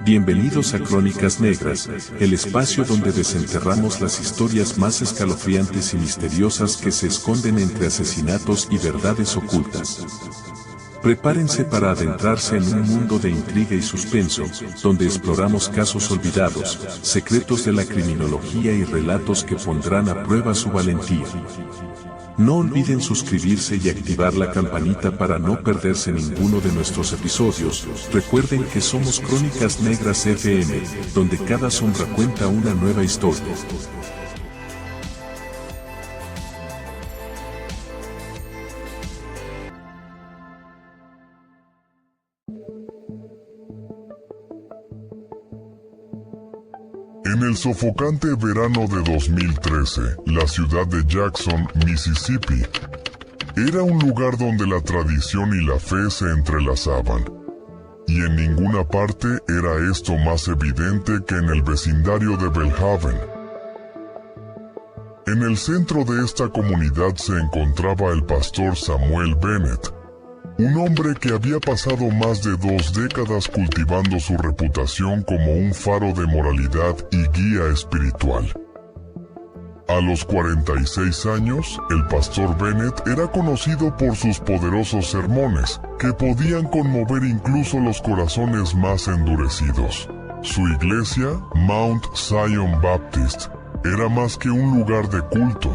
Bienvenidos a Crónicas Negras, el espacio donde desenterramos las historias más escalofriantes y misteriosas que se esconden entre asesinatos y verdades ocultas. Prepárense para adentrarse en un mundo de intriga y suspenso, donde exploramos casos olvidados, secretos de la criminología y relatos que pondrán a prueba su valentía. No olviden suscribirse y activar la campanita para no perderse ninguno de nuestros episodios. Recuerden que somos Crónicas Negras FM, donde cada sombra cuenta una nueva historia. En el sofocante verano de 2013, la ciudad de Jackson, Mississippi, era un lugar donde la tradición y la fe se entrelazaban. Y en ninguna parte era esto más evidente que en el vecindario de Belhaven. En el centro de esta comunidad se encontraba el pastor Samuel Bennett, un hombre que había pasado más de 2 décadas cultivando su reputación como un faro de moralidad y guía espiritual. A los 46 años, el pastor Bennett era conocido por sus poderosos sermones, que podían conmover incluso los corazones más endurecidos. Su iglesia, Mount Zion Baptist, era más que un lugar de culto.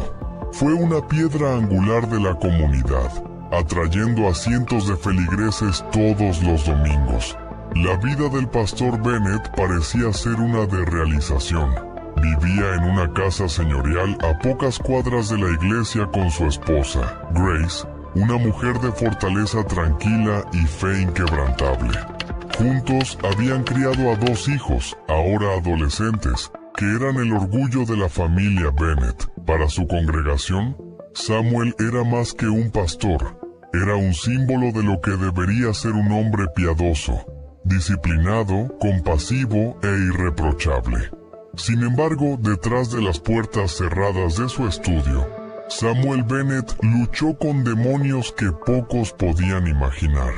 Fue una piedra angular de la comunidad, atrayendo a cientos de feligreses todos los domingos. La vida del pastor Bennett parecía ser una de realización. Vivía en una casa señorial a pocas cuadras de la iglesia con su esposa, Grace, una mujer de fortaleza tranquila y fe inquebrantable. Juntos habían criado a 2 hijos, ahora adolescentes, que eran el orgullo de la familia Bennett. Para su congregación, Samuel era más que un pastor, era un símbolo de lo que debería ser un hombre piadoso, disciplinado, compasivo e irreprochable. Sin embargo, detrás de las puertas cerradas de su estudio, Samuel Bennett luchó con demonios que pocos podían imaginar.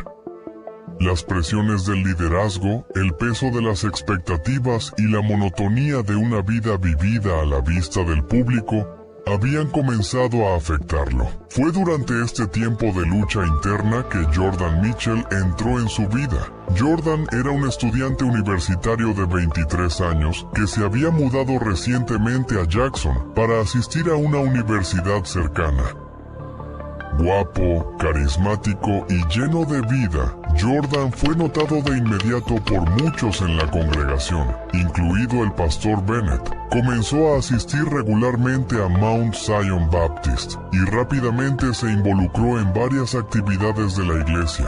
Las presiones del liderazgo, el peso de las expectativas y la monotonía de una vida vivida a la vista del público habían comenzado a afectarlo. Fue durante este tiempo de lucha interna que Jordan Mitchell entró en su vida. Jordan era un estudiante universitario de 23 años que se había mudado recientemente a Jackson para asistir a una universidad cercana. Guapo, carismático y lleno de vida, Jordan fue notado de inmediato por muchos en la congregación, incluido el pastor Bennett. Comenzó a asistir regularmente a Mount Zion Baptist y rápidamente se involucró en varias actividades de la iglesia.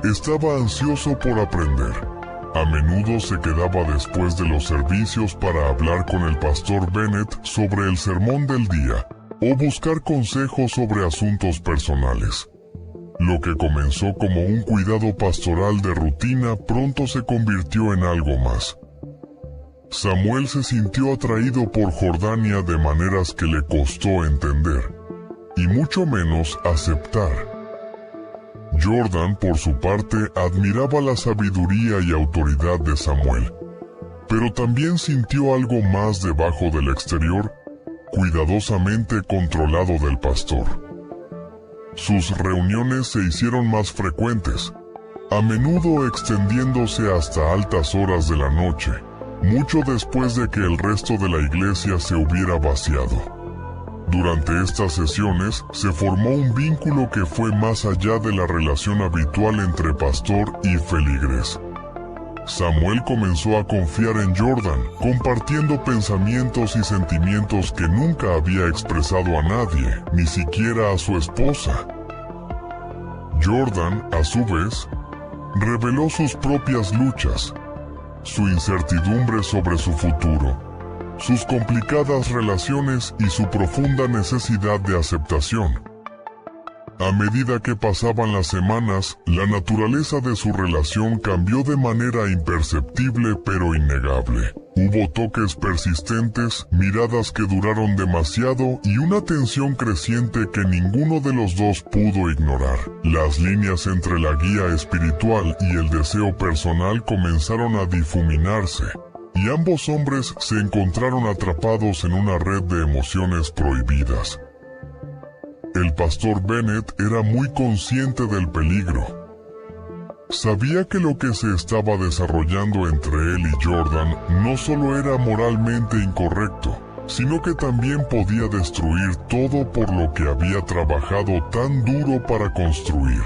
Estaba ansioso por aprender. A menudo se quedaba después de los servicios para hablar con el pastor Bennett sobre el sermón del día o buscar consejos sobre asuntos personales. Lo que comenzó como un cuidado pastoral de rutina pronto se convirtió en algo más. Samuel se sintió atraído por Jordania de maneras que le costó entender, y mucho menos aceptar. Jordan, por su parte, admiraba la sabiduría y autoridad de Samuel, pero también sintió algo más debajo del exterior, cuidadosamente controlado del pastor. Sus reuniones se hicieron más frecuentes, a menudo extendiéndose hasta altas horas de la noche, mucho después de que el resto de la iglesia se hubiera vaciado. Durante estas sesiones se formó un vínculo que fue más allá de la relación habitual entre pastor y feligres. Samuel comenzó a confiar en Jordan, compartiendo pensamientos y sentimientos que nunca había expresado a nadie, ni siquiera a su esposa. Jordan, a su vez, reveló sus propias luchas, su incertidumbre sobre su futuro, sus complicadas relaciones y su profunda necesidad de aceptación. A medida que pasaban las semanas, la naturaleza de su relación cambió de manera imperceptible pero innegable. Hubo toques persistentes, miradas que duraron demasiado y una tensión creciente que ninguno de los dos pudo ignorar. Las líneas entre la guía espiritual y el deseo personal comenzaron a difuminarse, y ambos hombres se encontraron atrapados en una red de emociones prohibidas. El pastor Bennett era muy consciente del peligro. Sabía que lo que se estaba desarrollando entre él y Jordan no solo era moralmente incorrecto, sino que también podía destruir todo por lo que había trabajado tan duro para construir.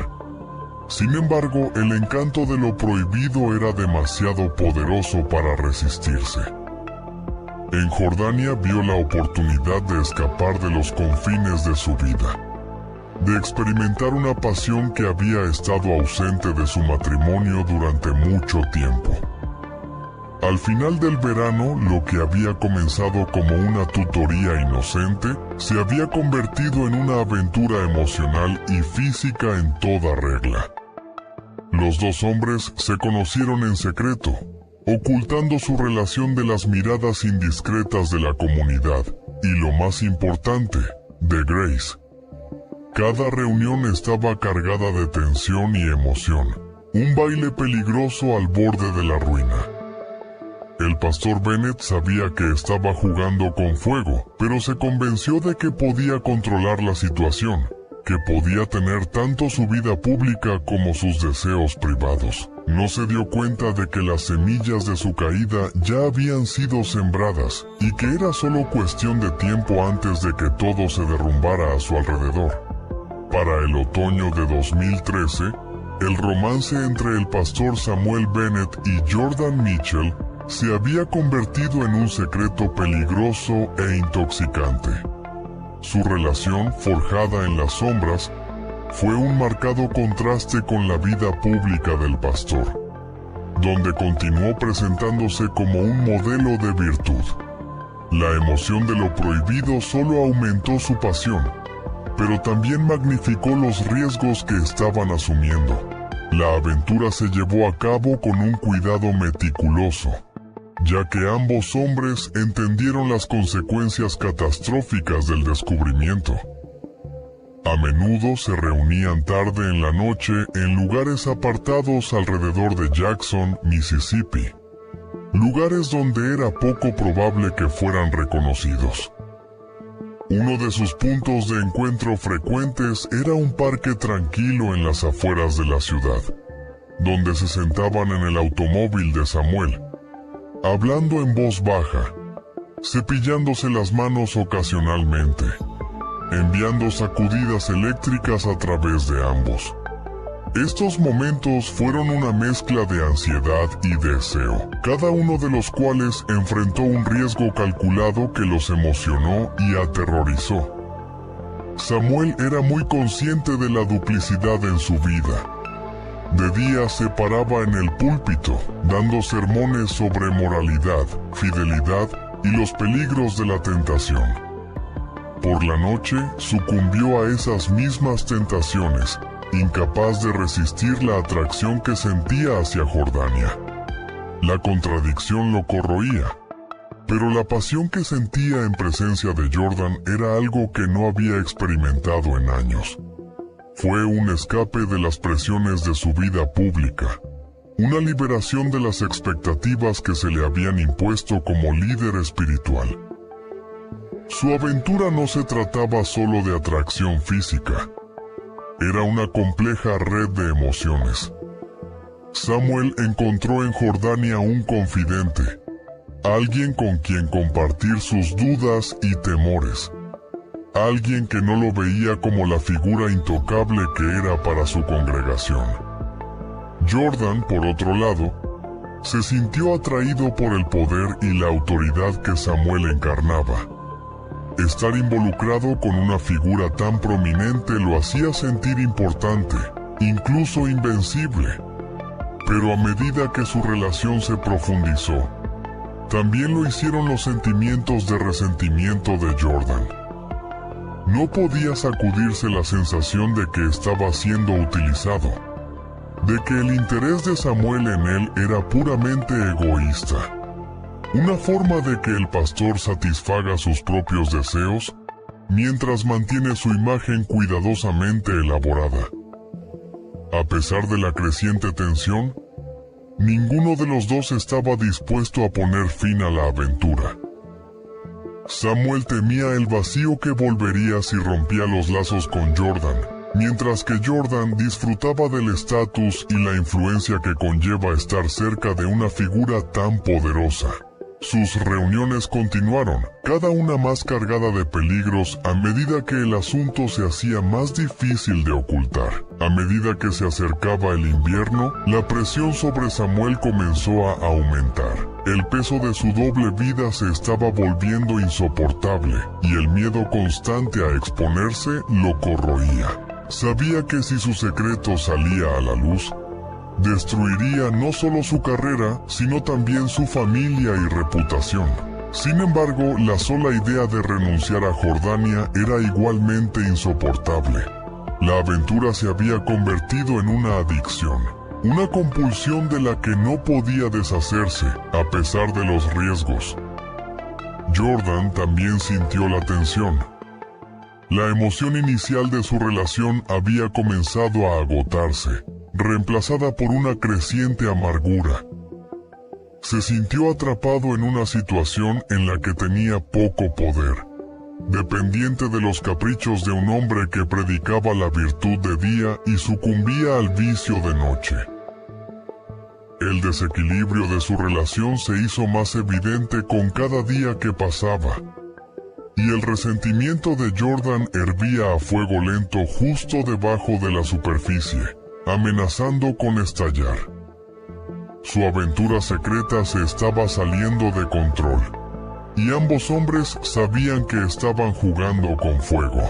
Sin embargo, el encanto de lo prohibido era demasiado poderoso para resistirse. En Jordania vio la oportunidad de escapar de los confines de su vida, de experimentar una pasión que había estado ausente de su matrimonio durante mucho tiempo. Al final del verano, lo que había comenzado como una tutoría inocente, se había convertido en una aventura emocional y física en toda regla. Los dos hombres se conocieron en secreto, ocultando su relación de las miradas indiscretas de la comunidad, y lo más importante, de Grace. Cada reunión estaba cargada de tensión y emoción, un baile peligroso al borde de la ruina. El pastor Bennett sabía que estaba jugando con fuego, pero se convenció de que podía controlar la situación, que podía tener tanto su vida pública como sus deseos privados. No se dio cuenta de que las semillas de su caída ya habían sido sembradas, y que era solo cuestión de tiempo antes de que todo se derrumbara a su alrededor. Para el otoño de 2013, el romance entre el pastor Samuel Bennett y Jordan Mitchell se había convertido en un secreto peligroso e intoxicante. Su relación, forjada en las sombras, fue un marcado contraste con la vida pública del pastor, donde continuó presentándose como un modelo de virtud. La emoción de lo prohibido solo aumentó su pasión, pero también magnificó los riesgos que estaban asumiendo. La aventura se llevó a cabo con un cuidado meticuloso, ya que ambos hombres entendieron las consecuencias catastróficas del descubrimiento. A menudo se reunían tarde en la noche en lugares apartados alrededor de Jackson, Mississippi, lugares donde era poco probable que fueran reconocidos. Uno de sus puntos de encuentro frecuentes era un parque tranquilo en las afueras de la ciudad, donde se sentaban en el automóvil de Samuel, hablando en voz baja, cepillándose las manos ocasionalmente, enviando sacudidas eléctricas a través de ambos. Estos momentos fueron una mezcla de ansiedad y deseo, cada uno de los cuales enfrentó un riesgo calculado que los emocionó y aterrorizó. Samuel era muy consciente de la duplicidad en su vida. De día se paraba en el púlpito, dando sermones sobre moralidad, fidelidad y los peligros de la tentación. Por la noche sucumbió a esas mismas tentaciones, incapaz de resistir la atracción que sentía hacia Jordania. La contradicción lo corroía, pero la pasión que sentía en presencia de Jordan era algo que no había experimentado en años. Fue un escape de las presiones de su vida pública, una liberación de las expectativas que se le habían impuesto como líder espiritual. Su aventura no se trataba solo de atracción física. Era una compleja red de emociones. Samuel encontró en Jordania un confidente, alguien con quien compartir sus dudas y temores, alguien que no lo veía como la figura intocable que era para su congregación. Jordan, por otro lado, se sintió atraído por el poder y la autoridad que Samuel encarnaba. Estar involucrado con una figura tan prominente lo hacía sentir importante, incluso invencible. Pero a medida que su relación se profundizó, también lo hicieron los sentimientos de resentimiento de Jordan. No podía sacudirse la sensación de que estaba siendo utilizado, de que el interés de Samuel en él era puramente egoísta. una forma de que el pastor satisfaga sus propios deseos mientras mantiene su imagen cuidadosamente elaborada. A pesar de la creciente tensión, ninguno de los dos estaba dispuesto a poner fin a la aventura. Samuel temía el vacío que volvería si rompía los lazos con Jordan, mientras que Jordan disfrutaba del estatus y la influencia que conlleva estar cerca de una figura tan poderosa. Sus reuniones continuaron, cada una más cargada de peligros a medida que el asunto se hacía más difícil de ocultar. A medida que se acercaba el invierno, la presión sobre Samuel comenzó a aumentar. El peso de su doble vida se estaba volviendo insoportable, y el miedo constante a exponerse lo corroía. Sabía que si su secreto salía a la luz, destruiría no solo su carrera, sino también su familia y reputación. Sin embargo, la sola idea de renunciar a Jordania era igualmente insoportable. La aventura se había convertido en una adicción, una compulsión de la que no podía deshacerse, a pesar de los riesgos. Jordan también sintió la tensión. La emoción inicial de su relación había comenzado a agotarse, reemplazada por una creciente amargura. Se sintió atrapado en una situación en la que tenía poco poder, dependiente de los caprichos de un hombre que predicaba la virtud de día y sucumbía al vicio de noche. El desequilibrio de su relación se hizo más evidente con cada día que pasaba, y el resentimiento de Jordan hervía a fuego lento justo debajo de la superficie, amenazando con estallar. Su aventura secreta se estaba saliendo de control, y ambos hombres sabían que estaban jugando con fuego.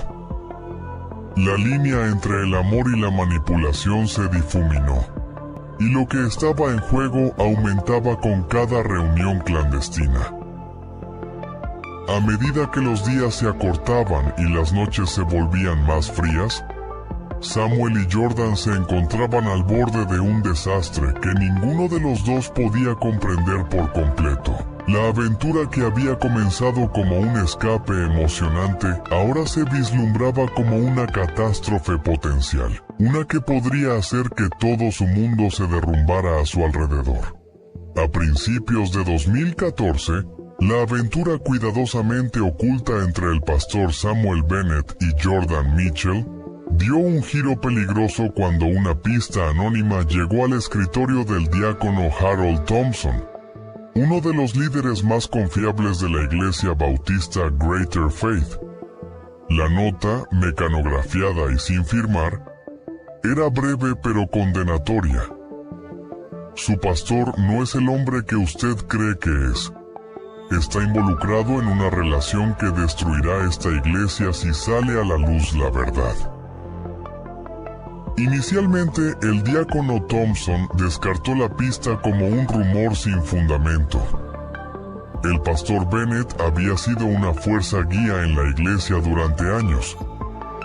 La línea entre el amor y la manipulación se difuminó, y lo que estaba en juego aumentaba con cada reunión clandestina. A medida que los días se acortaban y las noches se volvían más frías, Samuel y Jordan se encontraban al borde de un desastre que ninguno de los dos podía comprender por completo. La aventura que había comenzado como un escape emocionante ahora se vislumbraba como una catástrofe potencial, una que podría hacer que todo su mundo se derrumbara a su alrededor. A principios de 2014, la aventura cuidadosamente oculta entre el pastor Samuel Bennett y Jordan Mitchell dio un giro peligroso cuando una pista anónima llegó al escritorio del diácono Harold Thompson, uno de los líderes más confiables de la iglesia bautista Greater Faith. La nota, mecanografiada y sin firmar, era breve pero condenatoria. Su pastor no es el hombre que usted cree que es. Está involucrado en una relación que destruirá esta iglesia si sale a la luz la verdad. Inicialmente, el diácono Thompson descartó la pista como un rumor sin fundamento. El pastor Bennett había sido una fuerza guía en la iglesia durante años,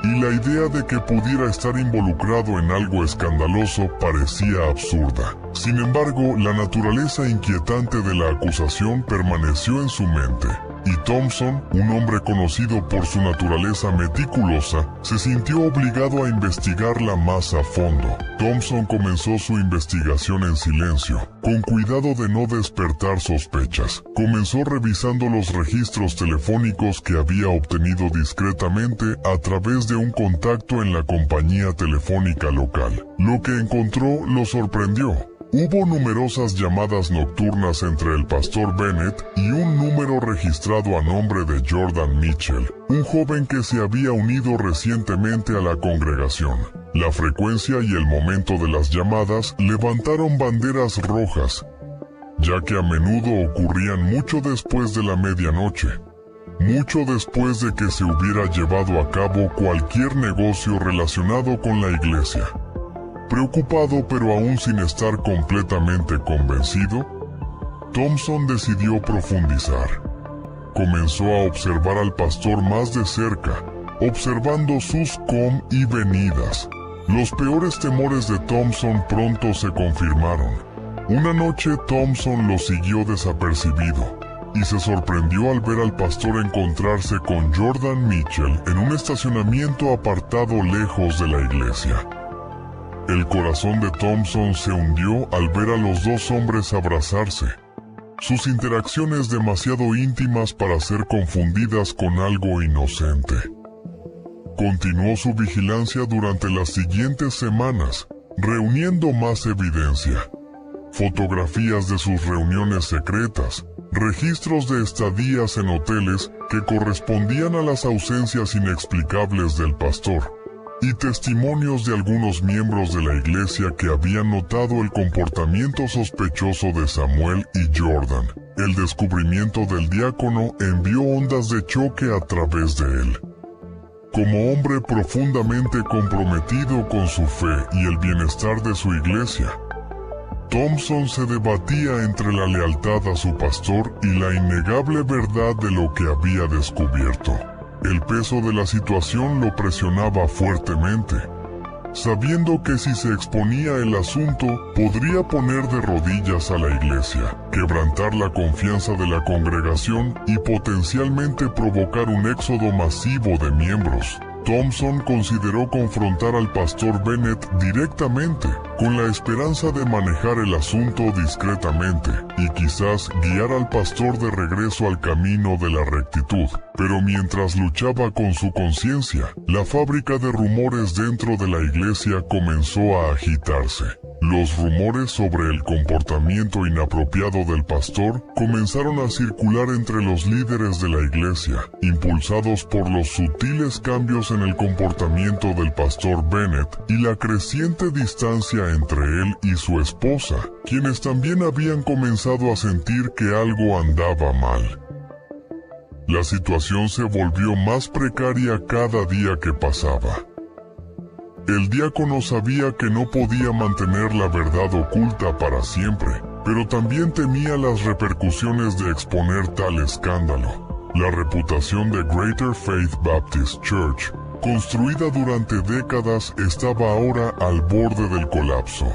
y la idea de que pudiera estar involucrado en algo escandaloso parecía absurda. Sin embargo, la naturaleza inquietante de la acusación permaneció en su mente, y Thompson, un hombre conocido por su naturaleza meticulosa, se sintió obligado a investigarla más a fondo. Thompson comenzó su investigación en silencio, con cuidado de no despertar sospechas. Comenzó revisando los registros telefónicos que había obtenido discretamente a través de un contacto en la compañía telefónica local. Lo que encontró lo sorprendió. Hubo numerosas llamadas nocturnas entre el pastor Bennett y un número registrado a nombre de Jordan Mitchell, un joven que se había unido recientemente a la congregación. La frecuencia y el momento de las llamadas levantaron banderas rojas, ya que a menudo ocurrían mucho después de la medianoche, mucho después de que se hubiera llevado a cabo cualquier negocio relacionado con la iglesia. Preocupado pero aún sin estar completamente convencido, Thompson decidió profundizar. Comenzó a observar al pastor más de cerca, observando sus com y venidas. Los peores temores de Thompson pronto se confirmaron. Una noche Thompson lo siguió desapercibido, y se sorprendió al ver al pastor encontrarse con Jordan Mitchell en un estacionamiento apartado lejos de la iglesia. El corazón de Thompson se hundió al ver a los dos hombres abrazarse. Sus interacciones demasiado íntimas para ser confundidas con algo inocente. Continuó su vigilancia durante las siguientes semanas, reuniendo más evidencia. Fotografías de sus reuniones secretas, registros de estadías en hoteles que correspondían a las ausencias inexplicables del pastor, y testimonios de algunos miembros de la iglesia que habían notado el comportamiento sospechoso de Samuel y Jordan. El descubrimiento del diácono envió ondas de choque a través de él. Como hombre profundamente comprometido con su fe y el bienestar de su iglesia, Thompson se debatía entre la lealtad a su pastor y la innegable verdad de lo que había descubierto. El peso de la situación lo presionaba fuertemente, sabiendo que si se exponía el asunto, podría poner de rodillas a la iglesia, quebrantar la confianza de la congregación y potencialmente provocar un éxodo masivo de miembros. Thompson consideró confrontar al pastor Bennett directamente, con la esperanza de manejar el asunto discretamente, y quizás guiar al pastor de regreso al camino de la rectitud. Pero mientras luchaba con su conciencia, la fábrica de rumores dentro de la iglesia comenzó a agitarse. Los rumores sobre el comportamiento inapropiado del pastor comenzaron a circular entre los líderes de la iglesia, impulsados por los sutiles cambios en el comportamiento del pastor Bennett y la creciente distancia entre él y su esposa, quienes también habían comenzado a sentir que algo andaba mal. La situación se volvió más precaria cada día que pasaba. El diácono sabía que no podía mantener la verdad oculta para siempre, pero también temía las repercusiones de exponer tal escándalo. La reputación de Greater Faith Baptist Church, construida durante décadas, estaba ahora al borde del colapso.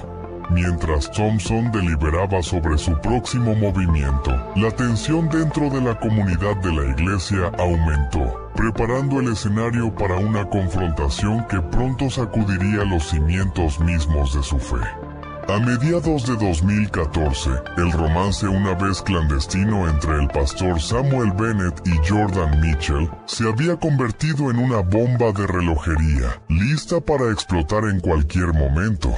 Mientras Thompson deliberaba sobre su próximo movimiento, la tensión dentro de la comunidad de la iglesia aumentó, preparando el escenario para una confrontación que pronto sacudiría los cimientos mismos de su fe. A mediados de 2014, el romance una vez clandestino entre el pastor Samuel Bennett y Jordan Mitchell se había convertido en una bomba de relojería, lista para explotar en cualquier momento.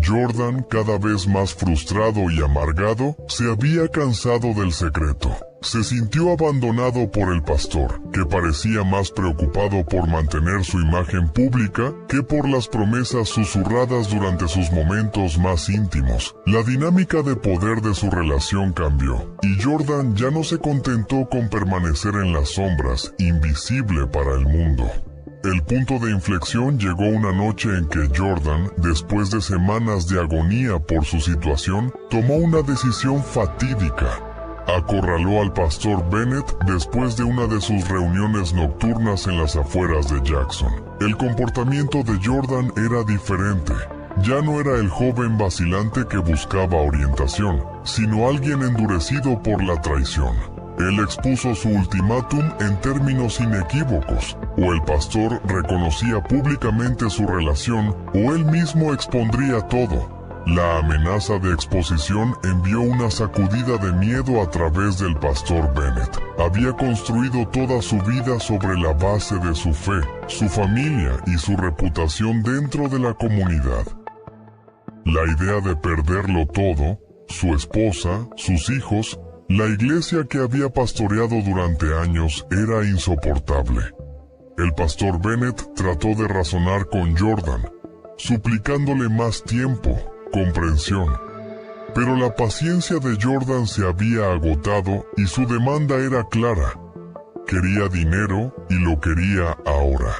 Jordan, cada vez más frustrado y amargado, se había cansado del secreto. Se sintió abandonado por el pastor, que parecía más preocupado por mantener su imagen pública que por las promesas susurradas durante sus momentos más íntimos. La dinámica de poder de su relación cambió, y Jordan ya no se contentó con permanecer en las sombras, invisible para el mundo. El punto de inflexión llegó una noche en que Jordan, después de semanas de agonía por su situación, tomó una decisión fatídica. Acorraló al pastor Bennett después de una de sus reuniones nocturnas en las afueras de Jackson. El comportamiento de Jordan era diferente. Ya no era el joven vacilante que buscaba orientación, sino alguien endurecido por la traición. Él expuso su ultimátum en términos inequívocos: o el pastor reconocía públicamente su relación, o él mismo expondría todo. La amenaza de exposición envió una sacudida de miedo a través del pastor Bennett. Había construido toda su vida sobre la base de su fe, su familia y su reputación dentro de la comunidad. La idea de perderlo todo, su esposa, sus hijos, la iglesia que había pastoreado durante años, era insoportable. El pastor Bennett trató de razonar con Jordan, suplicándole más tiempo, comprensión. Pero la paciencia de Jordan se había agotado y su demanda era clara. Quería dinero y lo quería ahora.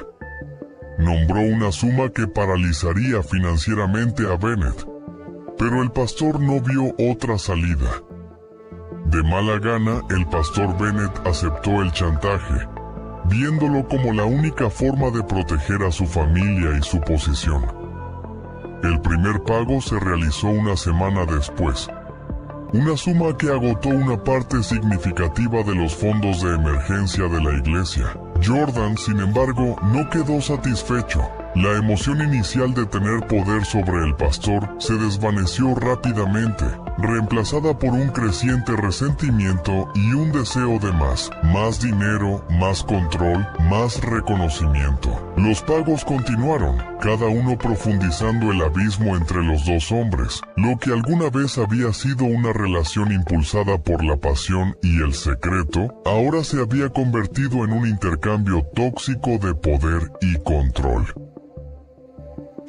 Nombró una suma que paralizaría financieramente a Bennett, pero el pastor no vio otra salida. De mala gana, el pastor Bennett aceptó el chantaje, viéndolo como la única forma de proteger a su familia y su posición. El primer pago se realizó una semana después, una suma que agotó una parte significativa de los fondos de emergencia de la iglesia. Jordan, sin embargo, no quedó satisfecho. La emoción inicial de tener poder sobre el pastor se desvaneció rápidamente, reemplazada por un creciente resentimiento y un deseo de más dinero, más control, más reconocimiento. Los pagos continuaron, cada uno profundizando el abismo entre los dos hombres. Lo que alguna vez había sido una relación impulsada por la pasión y el secreto, ahora se había convertido en un intercambio tóxico de poder y control.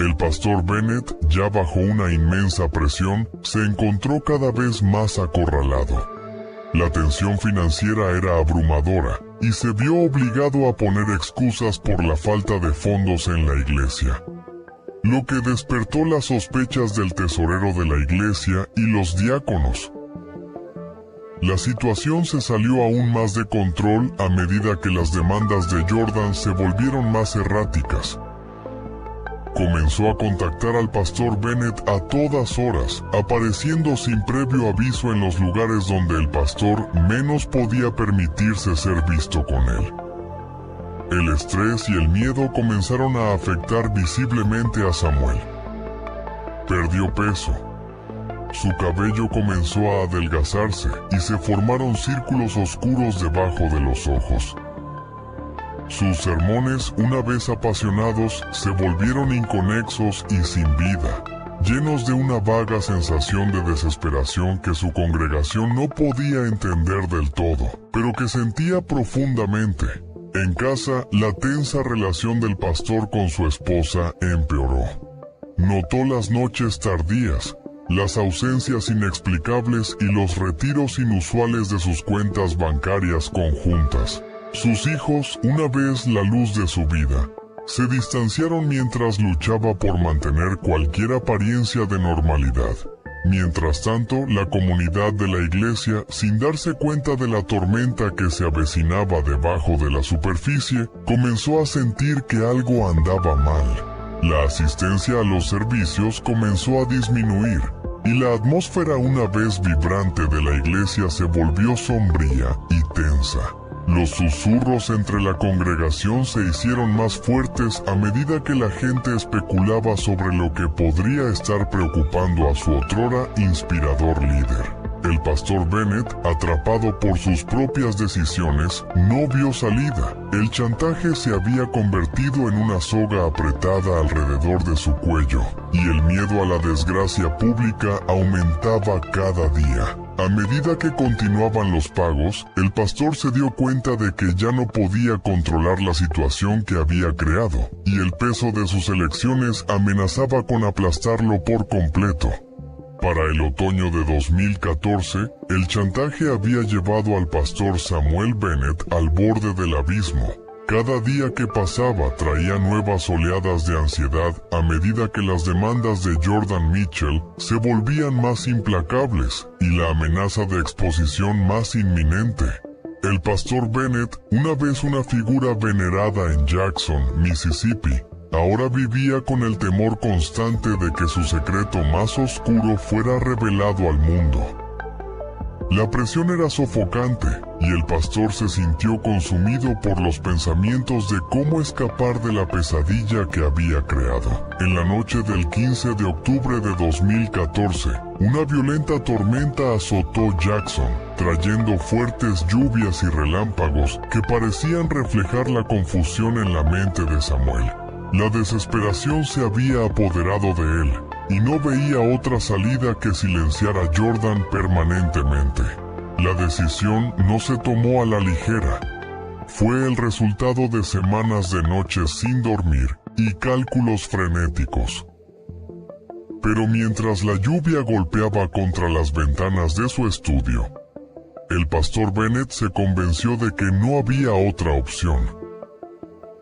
El pastor Bennett, ya bajo una inmensa presión, se encontró cada vez más acorralado. La tensión financiera era abrumadora, y se vio obligado a poner excusas por la falta de fondos en la iglesia, lo que despertó las sospechas del tesorero de la iglesia y los diáconos. La situación se salió aún más de control a medida que las demandas de Jordan se volvieron más erráticas. Comenzó a contactar al pastor Bennett a todas horas, apareciendo sin previo aviso en los lugares donde el pastor menos podía permitirse ser visto con él. El estrés y el miedo comenzaron a afectar visiblemente a Samuel. Perdió peso. Su cabello comenzó a adelgazarse y se formaron círculos oscuros debajo de los ojos. Sus sermones, una vez apasionados, se volvieron inconexos y sin vida, llenos de una vaga sensación de desesperación que su congregación no podía entender del todo, pero que sentía profundamente. En casa, la tensa relación del pastor con su esposa empeoró. Notó las noches tardías, las ausencias inexplicables y los retiros inusuales de sus cuentas bancarias conjuntas. Sus hijos, una vez la luz de su vida, se distanciaron mientras luchaba por mantener cualquier apariencia de normalidad. Mientras tanto, la comunidad de la iglesia, sin darse cuenta de la tormenta que se avecinaba debajo de la superficie, comenzó a sentir que algo andaba mal. La asistencia a los servicios comenzó a disminuir, y la atmósfera una vez vibrante de la iglesia se volvió sombría y tensa. Los susurros entre la congregación se hicieron más fuertes a medida que la gente especulaba sobre lo que podría estar preocupando a su otrora inspirador líder. El pastor Bennett, atrapado por sus propias decisiones, no vio salida. El chantaje se había convertido en una soga apretada alrededor de su cuello, y el miedo a la desgracia pública aumentaba cada día. A medida que continuaban los pagos, el pastor se dio cuenta de que ya no podía controlar la situación que había creado, y el peso de sus elecciones amenazaba con aplastarlo por completo. Para el otoño de 2014, el chantaje había llevado al pastor Samuel Bennett al borde del abismo. Cada día que pasaba traía nuevas oleadas de ansiedad a medida que las demandas de Jordan Mitchell se volvían más implacables y la amenaza de exposición más inminente. El pastor Bennett, una vez una figura venerada en Jackson, Mississippi, ahora vivía con el temor constante de que su secreto más oscuro fuera revelado al mundo. La presión era sofocante, y el pastor se sintió consumido por los pensamientos de cómo escapar de la pesadilla que había creado. En la noche del 15 de octubre de 2014, una violenta tormenta azotó Jackson, trayendo fuertes lluvias y relámpagos que parecían reflejar la confusión en la mente de Samuel. La desesperación se había apoderado de él, y no veía otra salida que silenciar a Jordan permanentemente. La decisión no se tomó a la ligera. Fue el resultado de semanas de noches sin dormir y cálculos frenéticos. Pero mientras la lluvia golpeaba contra las ventanas de su estudio, el pastor Bennett se convenció de que no había otra opción.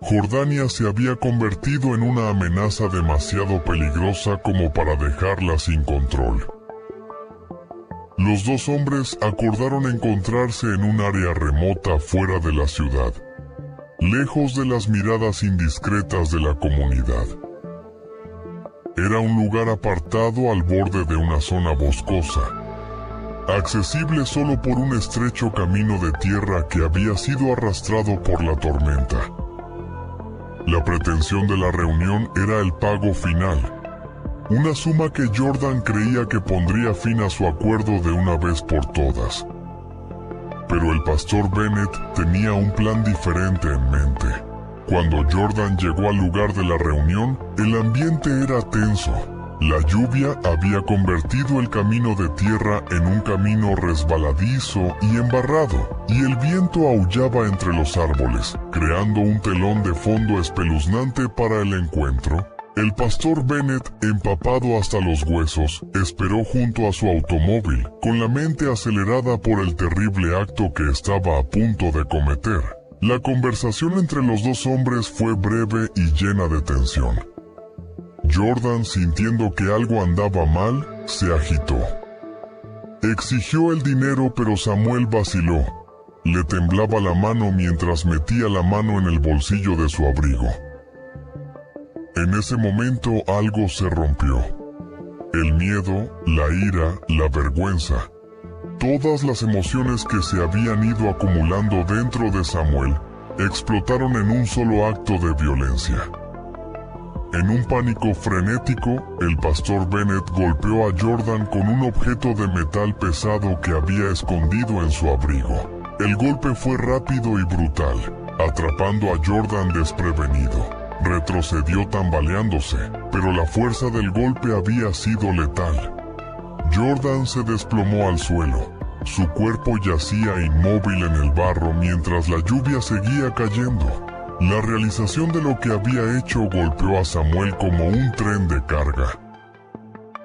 Jordania se había convertido en una amenaza demasiado peligrosa como para dejarla sin control. Los dos hombres acordaron encontrarse en un área remota fuera de la ciudad, lejos de las miradas indiscretas de la comunidad. Era un lugar apartado al borde de una zona boscosa. accesible solo por un estrecho camino de tierra que había sido arrastrado por la tormenta. La pretensión de la reunión era el pago final, una suma que Jordan creía que pondría fin a su acuerdo de una vez por todas. Pero el pastor Bennett tenía un plan diferente en mente. Cuando Jordan llegó al lugar de la reunión, el ambiente era tenso. La lluvia había convertido el camino de tierra en un camino resbaladizo y embarrado, y el viento aullaba entre los árboles, creando un telón de fondo espeluznante para el encuentro. El pastor Bennett, empapado hasta los huesos, esperó junto a su automóvil, con la mente acelerada por el terrible acto que estaba a punto de cometer. La conversación entre los dos hombres fue breve y llena de tensión. Jordan, sintiendo que algo andaba mal, se agitó. Exigió el dinero, pero Samuel vaciló. Le temblaba la mano mientras metía la mano en el bolsillo de su abrigo. En ese momento algo se rompió. El miedo, la ira, la vergüenza. Todas las emociones que se habían ido acumulando dentro de Samuel explotaron en un solo acto de violencia. En un pánico frenético, el pastor Bennett golpeó a Jordan con un objeto de metal pesado que había escondido en su abrigo. El golpe fue rápido y brutal, atrapando a Jordan desprevenido. Retrocedió tambaleándose, pero la fuerza del golpe había sido letal. Jordan se desplomó al suelo. Su cuerpo yacía inmóvil en el barro mientras la lluvia seguía cayendo. La realización de lo que había hecho golpeó a Samuel como un tren de carga.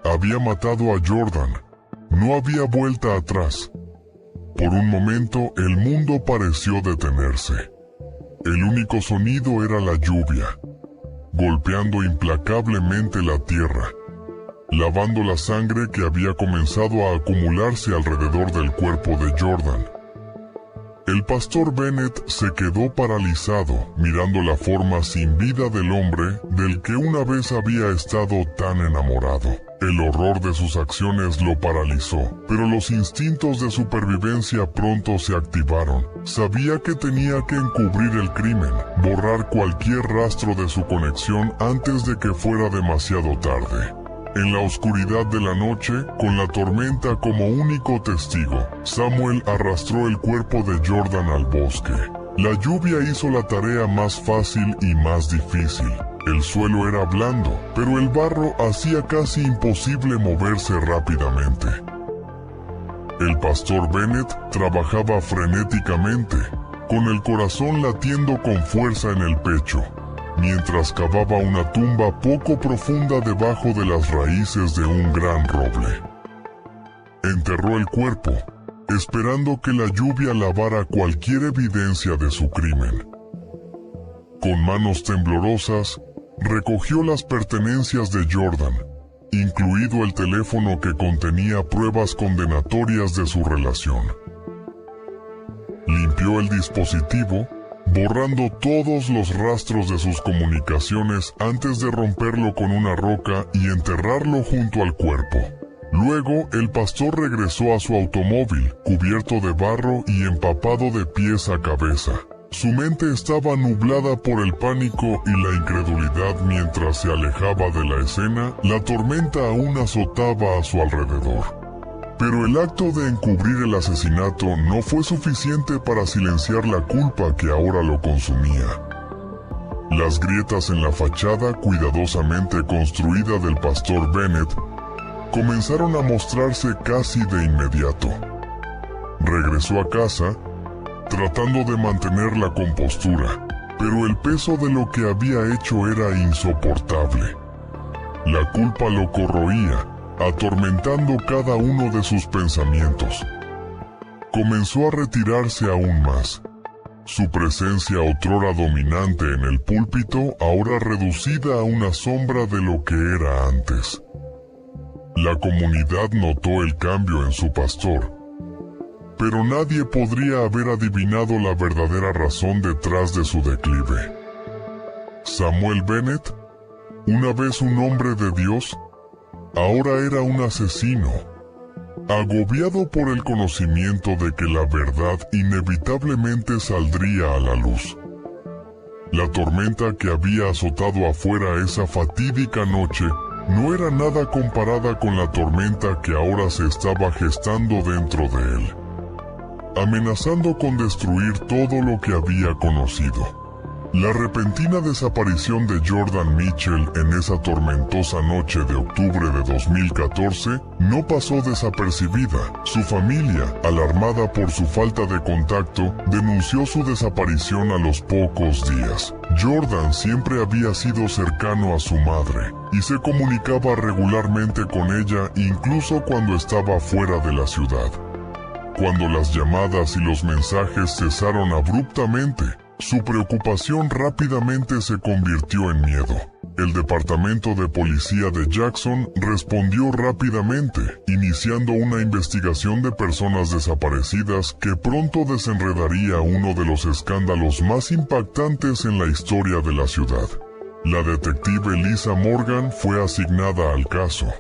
Había matado a Jordan. No había vuelta atrás. Por un momento, el mundo pareció detenerse. El único sonido era la lluvia, golpeando implacablemente la tierra, lavando la sangre que había comenzado a acumularse alrededor del cuerpo de Jordan. El pastor Bennett se quedó paralizado, mirando la forma sin vida del hombre del que una vez había estado tan enamorado. El horror de sus acciones lo paralizó, pero los instintos de supervivencia pronto se activaron. Sabía que tenía que encubrir el crimen, borrar cualquier rastro de su conexión antes de que fuera demasiado tarde. En la oscuridad de la noche, con la tormenta como único testigo, Samuel arrastró el cuerpo de Jordan al bosque. La lluvia hizo la tarea más fácil y más difícil. El suelo era blando, pero el barro hacía casi imposible moverse rápidamente. El pastor Bennett trabajaba frenéticamente, con el corazón latiendo con fuerza en el pecho, mientras cavaba una tumba poco profunda debajo de las raíces de un gran roble. Enterró el cuerpo, esperando que la lluvia lavara cualquier evidencia de su crimen. Con manos temblorosas, recogió las pertenencias de Jordan, incluido el teléfono que contenía pruebas condenatorias de su relación. Limpió el dispositivo, borrando todos los rastros de sus comunicaciones antes de romperlo con una roca y enterrarlo junto al cuerpo. Luego, el pastor regresó a su automóvil, cubierto de barro y empapado de pies a cabeza. Su mente estaba nublada por el pánico y la incredulidad mientras se alejaba de la escena. La tormenta aún azotaba a su alrededor. Pero el acto de encubrir el asesinato no fue suficiente para silenciar la culpa que ahora lo consumía. Las grietas en la fachada cuidadosamente construida del pastor Bennett comenzaron a mostrarse casi de inmediato. Regresó a casa, tratando de mantener la compostura, pero el peso de lo que había hecho era insoportable. La culpa lo corroía, atormentando cada uno de sus pensamientos. Comenzó a retirarse aún más. Su presencia otrora dominante en el púlpito, ahora reducida a una sombra de lo que era antes. La comunidad notó el cambio en su pastor, pero nadie podría haber adivinado la verdadera razón detrás de su declive. Samuel Bennett, una vez un hombre de Dios, ahora era un asesino, agobiado por el conocimiento de que la verdad inevitablemente saldría a la luz. La tormenta que había azotado afuera esa fatídica noche no era nada comparada con la tormenta que ahora se estaba gestando dentro de él, amenazando con destruir todo lo que había conocido. La repentina desaparición de Jordan Mitchell en esa tormentosa noche de octubre de 2014 no pasó desapercibida. Su familia, alarmada por su falta de contacto, denunció su desaparición a los pocos días. Jordan siempre había sido cercano a su madre y se comunicaba regularmente con ella incluso cuando estaba fuera de la ciudad. Cuando las llamadas y los mensajes cesaron abruptamente, su preocupación rápidamente se convirtió en miedo. El Departamento de Policía de Jackson respondió rápidamente, iniciando una investigación de personas desaparecidas que pronto desenredaría uno de los escándalos más impactantes en la historia de la ciudad. La detective Lisa Morgan fue asignada al caso.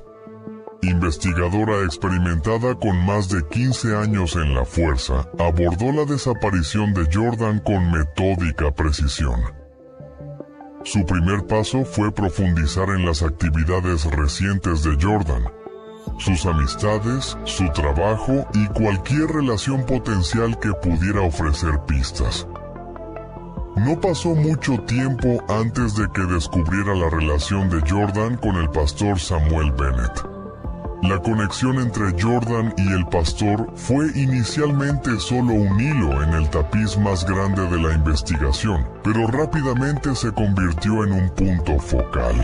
Investigadora experimentada con más de 15 años en la fuerza, abordó la desaparición de Jordan con metódica precisión. Su primer paso fue profundizar en las actividades recientes de Jordan, sus amistades, su trabajo y cualquier relación potencial que pudiera ofrecer pistas. No pasó mucho tiempo antes de que descubriera la relación de Jordan con el pastor Samuel Bennett. La conexión entre Jordan y el pastor fue inicialmente solo un hilo en el tapiz más grande de la investigación, pero rápidamente se convirtió en un punto focal.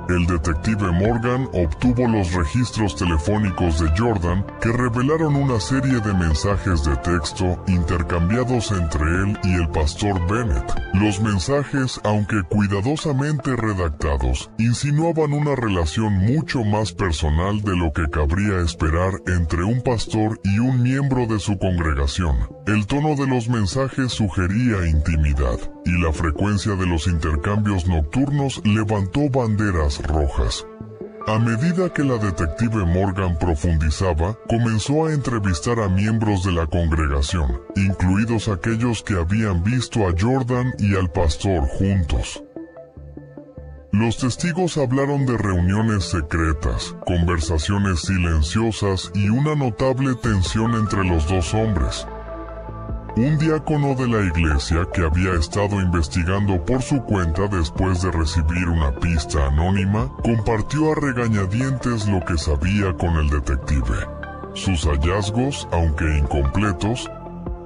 El detective Morgan obtuvo los registros telefónicos de Jordan que revelaron una serie de mensajes de texto intercambiados entre él y el pastor Bennett. Los mensajes, aunque cuidadosamente redactados, insinuaban una relación mucho más personal de lo que cabría esperar entre un pastor y un miembro de su congregación. El tono de los mensajes sugería intimidad, y la frecuencia de los intercambios nocturnos levantó banderas rojas. A medida que la detective Morgan profundizaba, comenzó a entrevistar a miembros de la congregación, incluidos aquellos que habían visto a Jordan y al pastor juntos. Los testigos hablaron de reuniones secretas, conversaciones silenciosas y una notable tensión entre los dos hombres. Un diácono de la iglesia que había estado investigando por su cuenta después de recibir una pista anónima, compartió a regañadientes lo que sabía con el detective. Sus hallazgos, aunque incompletos,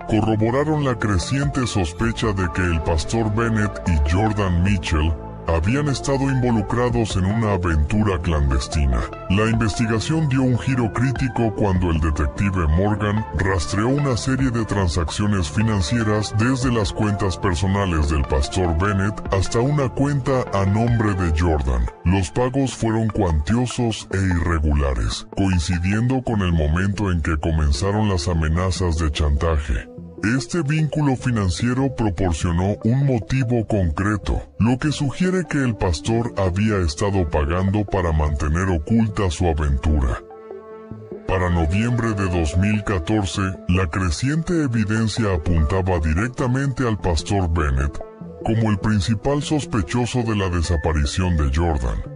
corroboraron la creciente sospecha de que el pastor Bennett y Jordan Mitchell habían estado involucrados en una aventura clandestina. La investigación dio un giro crítico cuando el detective Morgan rastreó una serie de transacciones financieras desde las cuentas personales del pastor Bennett hasta una cuenta a nombre de Jordan. Los pagos fueron cuantiosos e irregulares, coincidiendo con el momento en que comenzaron las amenazas de chantaje. Este vínculo financiero proporcionó un motivo concreto, lo que sugiere que el pastor había estado pagando para mantener oculta su aventura. Para noviembre de 2014, la creciente evidencia apuntaba directamente al pastor Bennett como el principal sospechoso de la desaparición de Jordan.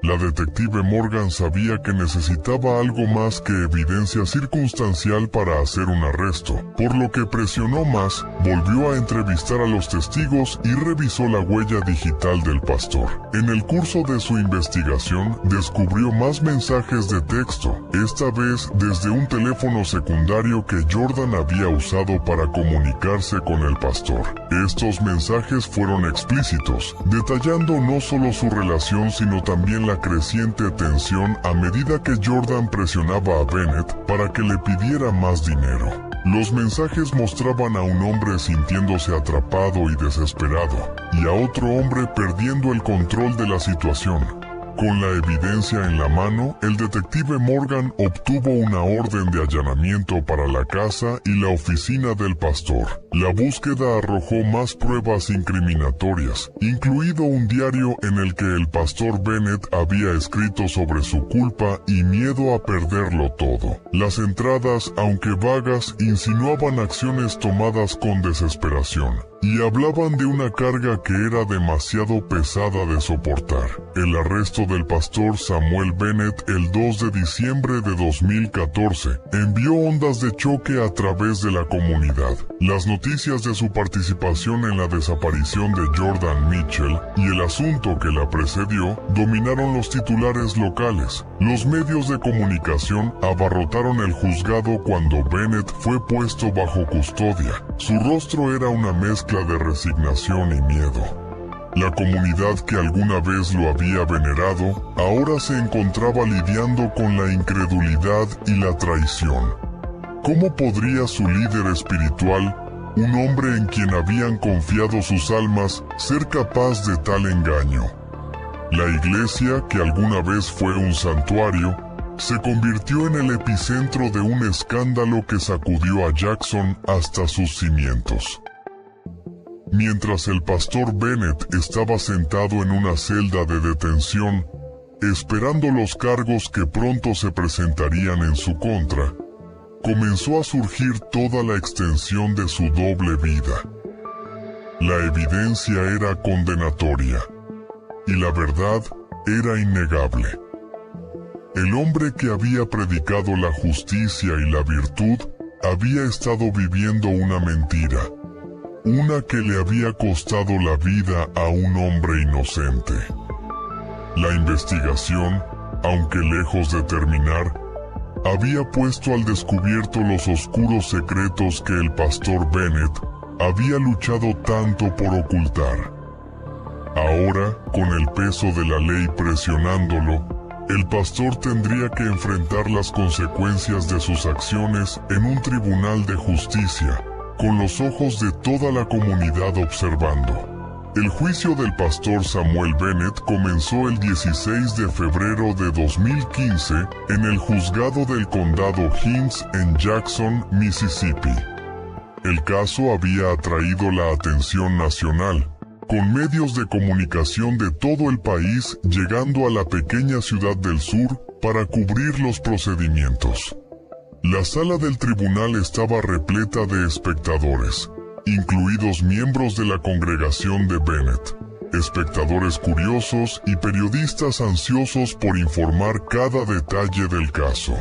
La detective Morgan sabía que necesitaba algo más que evidencia circunstancial para hacer un arresto, por lo que presionó más, volvió a entrevistar a los testigos y revisó la huella digital del pastor. En el curso de su investigación, descubrió más mensajes de texto, esta vez desde un teléfono secundario que Jordan había usado para comunicarse con el pastor. Estos mensajes fueron explícitos, detallando no solo su relación sino también la creciente tensión a medida que Jordan presionaba a Bennett para que le pidiera más dinero. Los mensajes mostraban a un hombre sintiéndose atrapado y desesperado, y a otro hombre perdiendo el control de la situación. Con la evidencia en la mano, el detective Morgan obtuvo una orden de allanamiento para la casa y la oficina del pastor. La búsqueda arrojó más pruebas incriminatorias, incluido un diario en el que el pastor Bennett había escrito sobre su culpa y miedo a perderlo todo. Las entradas, aunque vagas, insinuaban acciones tomadas con desesperación, y hablaban de una carga que era demasiado pesada de soportar. El arresto del pastor Samuel Bennett el 2 de diciembre de 2014 envió ondas de choque a través de la comunidad. Las noticias de su participación en la desaparición de Jordan Mitchell y el asunto que la precedió dominaron los titulares locales. Los medios de comunicación abarrotaron el juzgado cuando Bennett fue puesto bajo custodia. Su rostro era una mezcla de resignación y miedo. La comunidad que alguna vez lo había venerado, ahora se encontraba lidiando con la incredulidad y la traición. ¿Cómo podría su líder espiritual, un hombre en quien habían confiado sus almas, ser capaz de tal engaño? La iglesia, que alguna vez fue un santuario, se convirtió en el epicentro de un escándalo que sacudió a Jackson hasta sus cimientos. Mientras el pastor Bennett estaba sentado en una celda de detención, esperando los cargos que pronto se presentarían en su contra, comenzó a surgir toda la extensión de su doble vida. La evidencia era condenatoria, y la verdad era innegable. El hombre que había predicado la justicia y la virtud había estado viviendo una mentira, una que le había costado la vida a un hombre inocente. La investigación, aunque lejos de terminar, había puesto al descubierto los oscuros secretos que el pastor Bennett había luchado tanto por ocultar. Ahora, con el peso de la ley presionándolo, el pastor tendría que enfrentar las consecuencias de sus acciones en un tribunal de justicia, con los ojos de toda la comunidad observando. El juicio del pastor Samuel Bennett comenzó el 16 de febrero de 2015 en el juzgado del condado Hinds en Jackson, Mississippi. El caso había atraído la atención nacional, con medios de comunicación de todo el país llegando a la pequeña ciudad del sur para cubrir los procedimientos. La sala del tribunal estaba repleta de espectadores, incluidos miembros de la congregación de Bennett, espectadores curiosos y periodistas ansiosos por informar cada detalle del caso.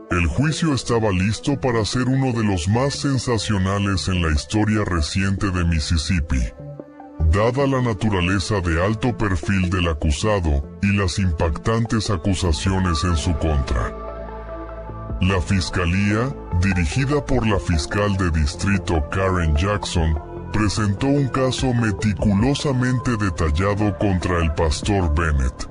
El juicio estaba listo para ser uno de los más sensacionales en la historia reciente de Mississippi, dada la naturaleza de alto perfil del acusado y las impactantes acusaciones en su contra. La fiscalía, dirigida por la fiscal de distrito Karen Jackson, presentó un caso meticulosamente detallado contra el pastor Bennett.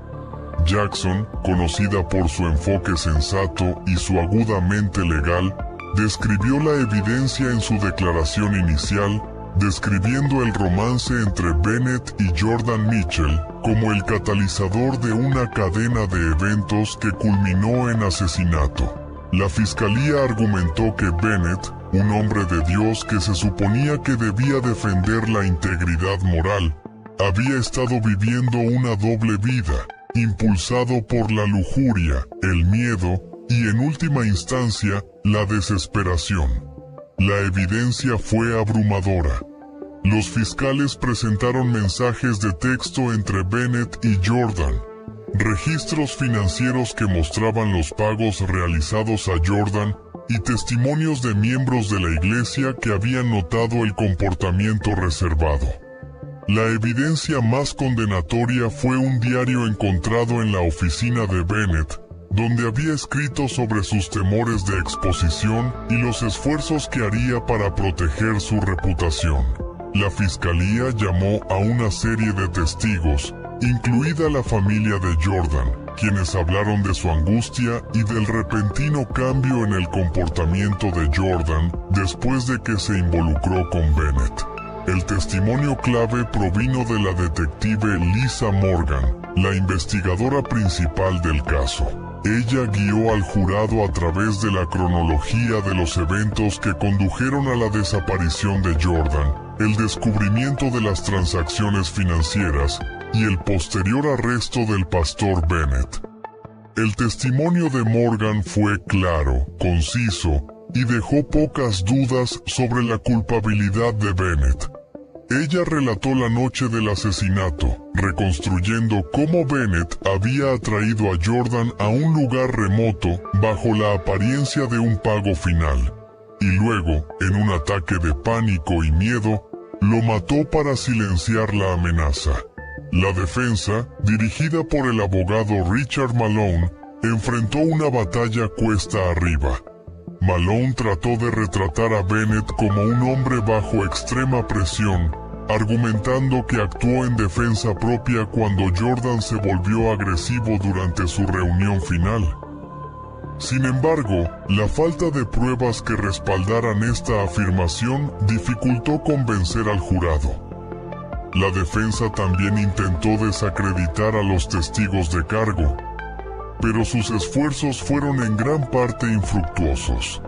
Jackson, conocida por su enfoque sensato y su aguda mente legal, describió la evidencia en su declaración inicial, describiendo el romance entre Bennett y Jordan Mitchell como el catalizador de una cadena de eventos que culminó en asesinato. La fiscalía argumentó que Bennett, un hombre de Dios que se suponía que debía defender la integridad moral, había estado viviendo una doble vida, impulsado por la lujuria, el miedo y, en última instancia, la desesperación. La evidencia fue abrumadora. Los fiscales presentaron mensajes de texto entre Bennett y Jordan, registros financieros que mostraban los pagos realizados a Jordan y testimonios de miembros de la iglesia que habían notado el comportamiento reservado. La evidencia más condenatoria fue un diario encontrado en la oficina de Bennett, donde había escrito sobre sus temores de exposición y los esfuerzos que haría para proteger su reputación. La fiscalía llamó a una serie de testigos, incluida la familia de Jordan, quienes hablaron de su angustia y del repentino cambio en el comportamiento de Jordan después de que se involucró con Bennett. El testimonio clave provino de la detective Lisa Morgan, la investigadora principal del caso. Ella guió al jurado a través de la cronología de los eventos que condujeron a la desaparición de Jordan, el descubrimiento de las transacciones financieras y el posterior arresto del pastor Bennett. El testimonio de Morgan fue claro, conciso y dejó pocas dudas sobre la culpabilidad de Bennett. Ella relató la noche del asesinato, reconstruyendo cómo Bennett había atraído a Jordan a un lugar remoto bajo la apariencia de un pago final, y luego, en un ataque de pánico y miedo, lo mató para silenciar la amenaza. La defensa, dirigida por el abogado Richard Malone, enfrentó una batalla cuesta arriba. Malone trató de retratar a Bennett como un hombre bajo extrema presión, argumentando que actuó en defensa propia cuando Jordan se volvió agresivo durante su reunión final. Sin embargo, la falta de pruebas que respaldaran esta afirmación dificultó convencer al jurado. La defensa también intentó desacreditar a los testigos de cargo, pero sus esfuerzos fueron en gran parte infructuosos.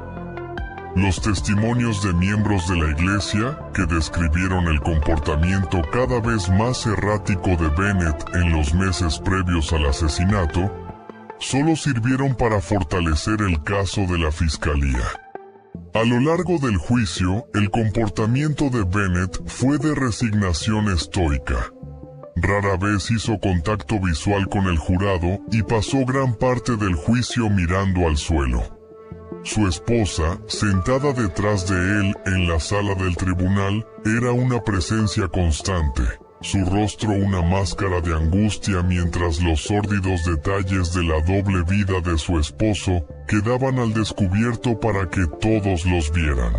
Los testimonios de miembros de la iglesia, que describieron el comportamiento cada vez más errático de Bennett en los meses previos al asesinato, solo sirvieron para fortalecer el caso de la fiscalía. A lo largo del juicio, el comportamiento de Bennett fue de resignación estoica. Rara vez hizo contacto visual con el jurado y pasó gran parte del juicio mirando al suelo. Su esposa, sentada detrás de él en la sala del tribunal, era una presencia constante, su rostro una máscara de angustia mientras los sórdidos detalles de la doble vida de su esposo quedaban al descubierto para que todos los vieran.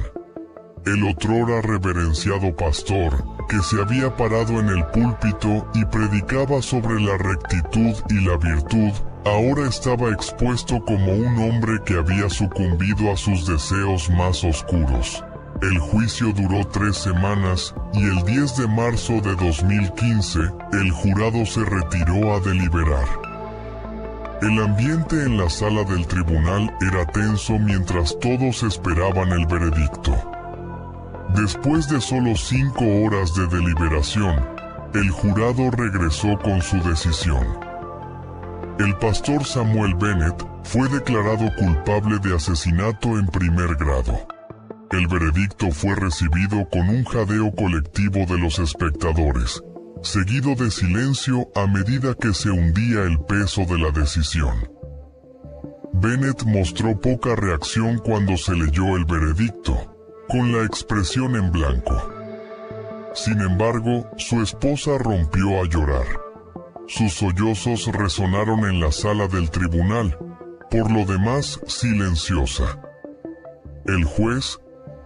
El otrora reverenciado pastor, que se había parado en el púlpito y predicaba sobre la rectitud y la virtud, ahora estaba expuesto como un hombre que había sucumbido a sus deseos más oscuros. El juicio duró 3 semanas y el 10 de marzo de 2015, el jurado se retiró a deliberar. El ambiente en la sala del tribunal era tenso mientras todos esperaban el veredicto. Después de solo 5 horas de deliberación, el jurado regresó con su decisión. El pastor Samuel Bennett fue declarado culpable de asesinato en primer grado. El veredicto fue recibido con un jadeo colectivo de los espectadores, seguido de silencio a medida que se hundía el peso de la decisión. Bennett mostró poca reacción cuando se leyó el veredicto, con la expresión en blanco. Sin embargo, su esposa rompió a llorar. Sus sollozos resonaron en la sala del tribunal, por lo demás silenciosa. El juez,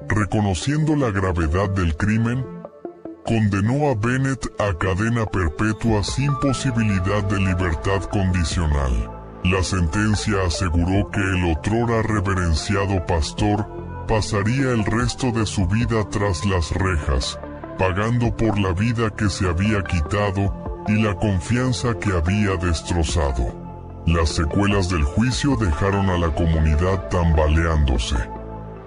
reconociendo la gravedad del crimen, condenó a Bennett a cadena perpetua sin posibilidad de libertad condicional. La sentencia aseguró que el otrora reverenciado pastor pasaría el resto de su vida tras las rejas, pagando por la vida que se había quitado y la confianza que había destrozado. Las secuelas del juicio dejaron a la comunidad tambaleándose.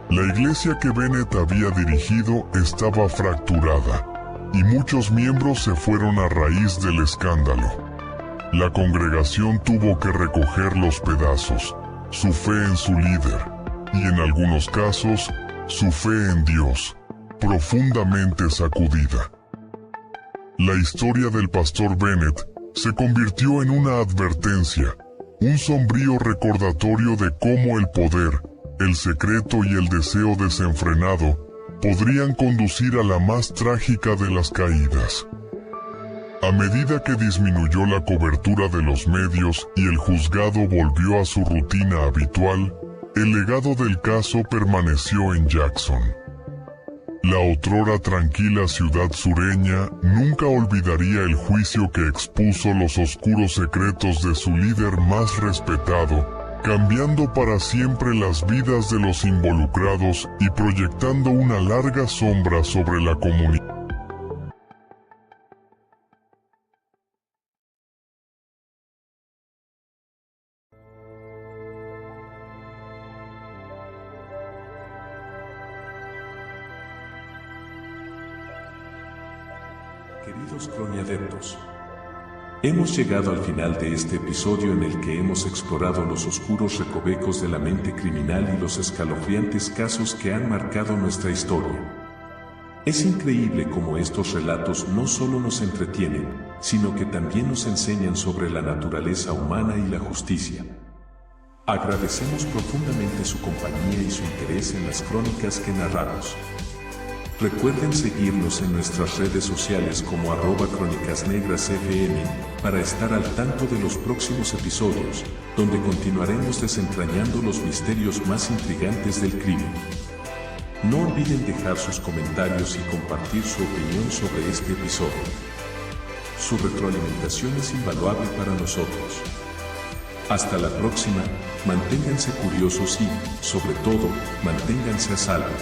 La iglesia que Bennett había dirigido estaba fracturada, y muchos miembros se fueron a raíz del escándalo. La congregación tuvo que recoger los pedazos, su fe en su líder, y en algunos casos, su fe en Dios, profundamente sacudida. La historia del pastor Bennett se convirtió en una advertencia, un sombrío recordatorio de cómo el poder, el secreto y el deseo desenfrenado podrían conducir a la más trágica de las caídas. A medida que disminuyó la cobertura de los medios y el juzgado volvió a su rutina habitual, el legado del caso permaneció en Jackson. La otrora tranquila ciudad sureña nunca olvidaría el juicio que expuso los oscuros secretos de su líder más respetado, cambiando para siempre las vidas de los involucrados y proyectando una larga sombra sobre la comunidad. Queridos croniadeptos, hemos llegado al final de este episodio en el que hemos explorado los oscuros recovecos de la mente criminal y los escalofriantes casos que han marcado nuestra historia. Es increíble cómo estos relatos no solo nos entretienen, sino que también nos enseñan sobre la naturaleza humana y la justicia. Agradecemos profundamente su compañía y su interés en las crónicas que narramos. Recuerden seguirnos en nuestras redes sociales como @crónicasnegrasfm para estar al tanto de los próximos episodios, donde continuaremos desentrañando los misterios más intrigantes del crimen. No olviden dejar sus comentarios y compartir su opinión sobre este episodio. Su retroalimentación es invaluable para nosotros. Hasta la próxima, manténganse curiosos y, sobre todo, manténganse a salvo.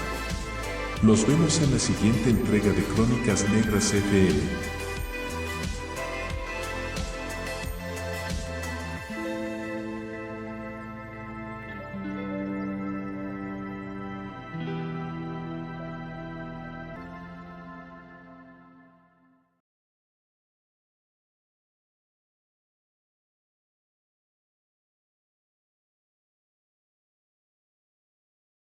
Nos vemos en la siguiente entrega de Crónicas Negras FM.